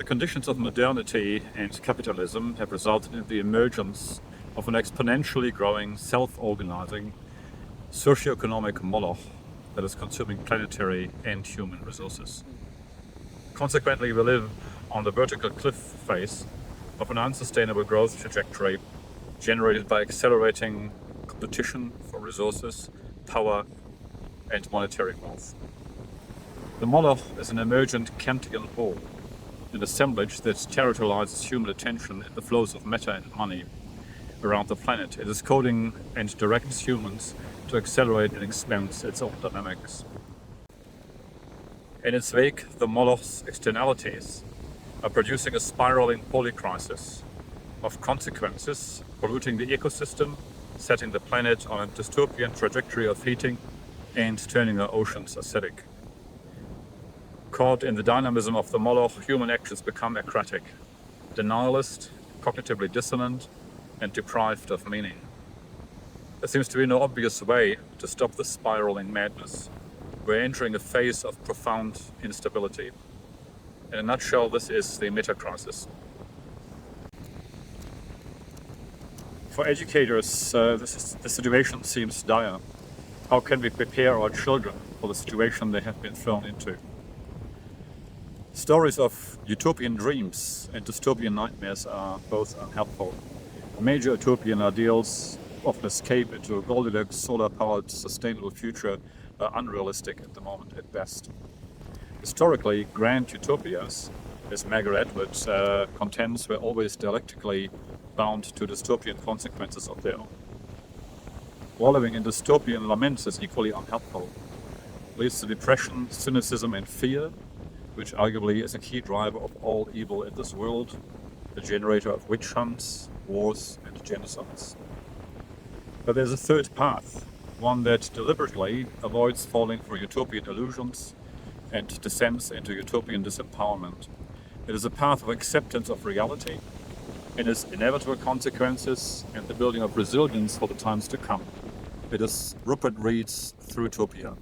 conditions of modernity and capitalism have resulted in the emergence of an exponentially growing, self-organizing, socio-economic moloch that is consuming planetary and human resources. Consequently, we live on the vertical cliff face of an unsustainable growth trajectory generated by accelerating competition for resources, power, and monetary wealth. The moloch is an emergent Kantian whole, an assemblage that territorializes human attention in the flows of matter and money around the planet. It is coding and directs humans to accelerate and expand its own dynamics. In its wake, the moloch's externalities are producing a spiraling polycrisis of consequences, polluting the ecosystem, setting the planet on a dystopian trajectory of heating, and turning our oceans acidic. Caught in the dynamism of the moloch, human actions become acratic, denialist, cognitively dissonant, and deprived of meaning. There seems to be no obvious way to stop the spiraling madness. We're entering a phase of profound instability. In a nutshell, this is the metacrisis. For educators, the situation seems dire. How can we prepare our children for the situation they have been thrown into? Stories of utopian dreams and dystopian nightmares are both unhelpful. Major utopian ideals of an escape into a Goldilocks solar-powered sustainable future are unrealistic at the moment at best. Historically, grand utopias, as Margaret Atwood contends, were always dialectically bound to dystopian consequences of their own. Wallowing in dystopian laments is equally unhelpful. It leads to depression, cynicism, and fear, which arguably is a key driver of all evil in this world, the generator of witch hunts, wars, and genocides. But there's a third path, one that deliberately avoids falling for utopian illusions and descends into utopian disempowerment. It is a path of acceptance of reality and its inevitable consequences and the building of resilience for the times to come. It is Rupert Read's Thrutopian.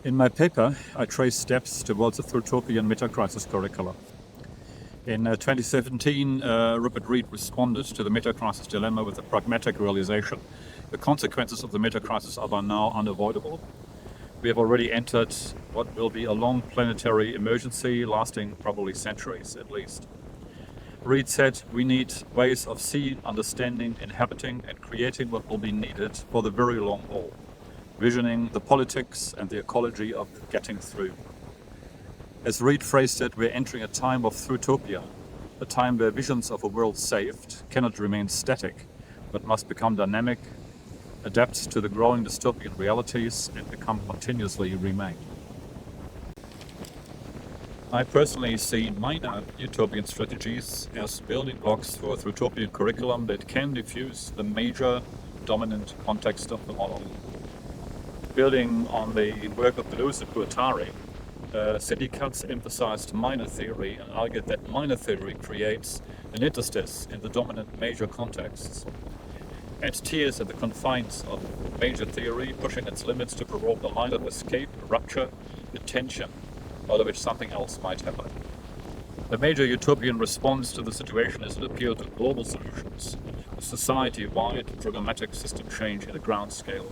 In my paper, I trace steps towards a Thrutopian Metacrisis curricula. In 2017, Rupert Read responded to the metacrisis dilemma with a pragmatic realization. The consequences of the metacrisis are by now unavoidable. We have already entered what will be a long planetary emergency lasting probably centuries at least. Read said, we need ways of seeing, understanding, inhabiting, and creating what will be needed for the very long haul, visioning the politics and the ecology of getting through. As Read phrased it, we're entering a time of Thrutopia, a time where visions of a world saved cannot remain static, but must become dynamic, adapt to the growing dystopian realities, and become continuously remade. I personally see minor utopian strategies as building blocks for a Thrutopian curriculum that can diffuse the major dominant context of the model. Building on the work of Deleuze and Guattari, Sidney Katz emphasized minor theory and argued that minor theory creates an interstice in the dominant major contexts and tears at the confines of major theory, pushing its limits to provoke a line of escape, rupture, and tension, out of which something else might happen. The major utopian response to the situation is an appeal to global solutions, a society-wide programmatic system change at a ground scale.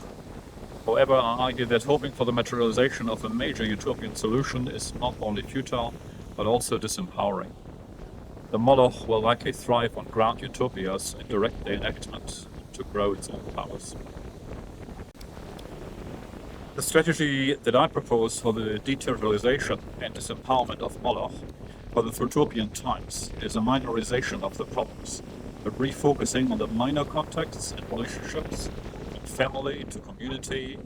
However, I argue that hoping for the materialization of a major utopian solution is not only futile, but also disempowering. The moloch will likely thrive on ground utopias and direct their enactment to grow its own powers. The strategy that I propose for the deterritorialization and disempowerment of moloch for the Thrutopian times is a minorization of the problems, a refocusing on the minor contexts and relationships, from family to community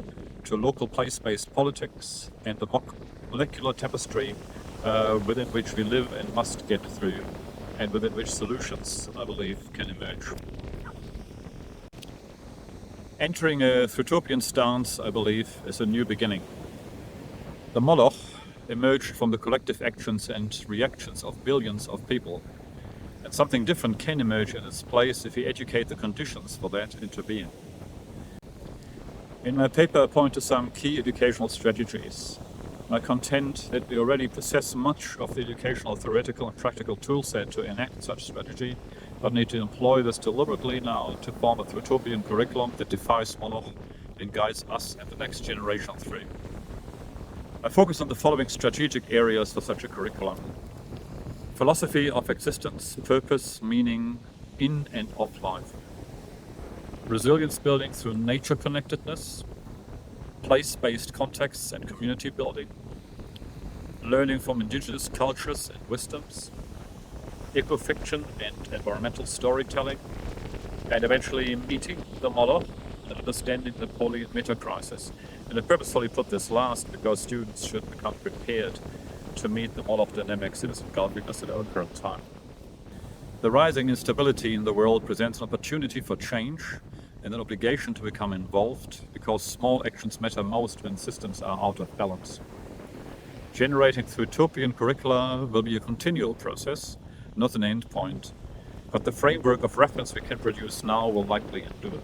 to local place-based politics, and the molecular tapestry within which we live and must get through, and within which solutions, I believe, can emerge. Entering a Thrutopian stance, I believe, is a new beginning. The moloch emerged from the collective actions and reactions of billions of people, and something different can emerge in its place if we educate the conditions for that into being. In my paper, I point to some key educational strategies. I contend that we already possess much of the educational, theoretical and practical toolset to enact such strategy, but need to employ this deliberately now to form a Thrutopian curriculum that defies Moloch and guides us and the next generation through. I focus on the following strategic areas for such a curriculum: philosophy of existence, purpose, meaning in and of life; resilience building through nature connectedness; place-based contexts and community building; learning from indigenous cultures and wisdoms; eco-fiction and environmental storytelling; and eventually meeting the Moloch and understanding the Thrutopian Metacrisis. And I purposefully put this last because students should become prepared to meet the Moloch dynamics that is engulfing us at our current time. The rising instability in the world presents an opportunity for change and an obligation to become involved, because small actions matter most when systems are out of balance. Generating Thrutopian curricula will be a continual process, not an end point, but the framework of reference we can produce now will likely endure.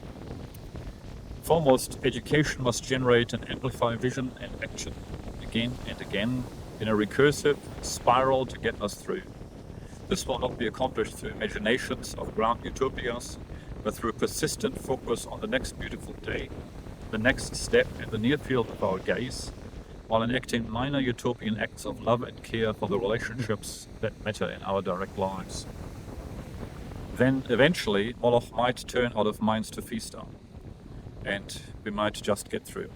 Foremost, education must generate and amplify vision and action, again and again, in a recursive spiral to get us through. This will not be accomplished through imaginations of grand utopias, but through a persistent focus on the next beautiful day, the next step in the near field of our gaze, while enacting minor utopian acts of love and care for the relationships that matter in our direct lives. Then, eventually, Moloch might turn out of minds to feast on, and we might just get through.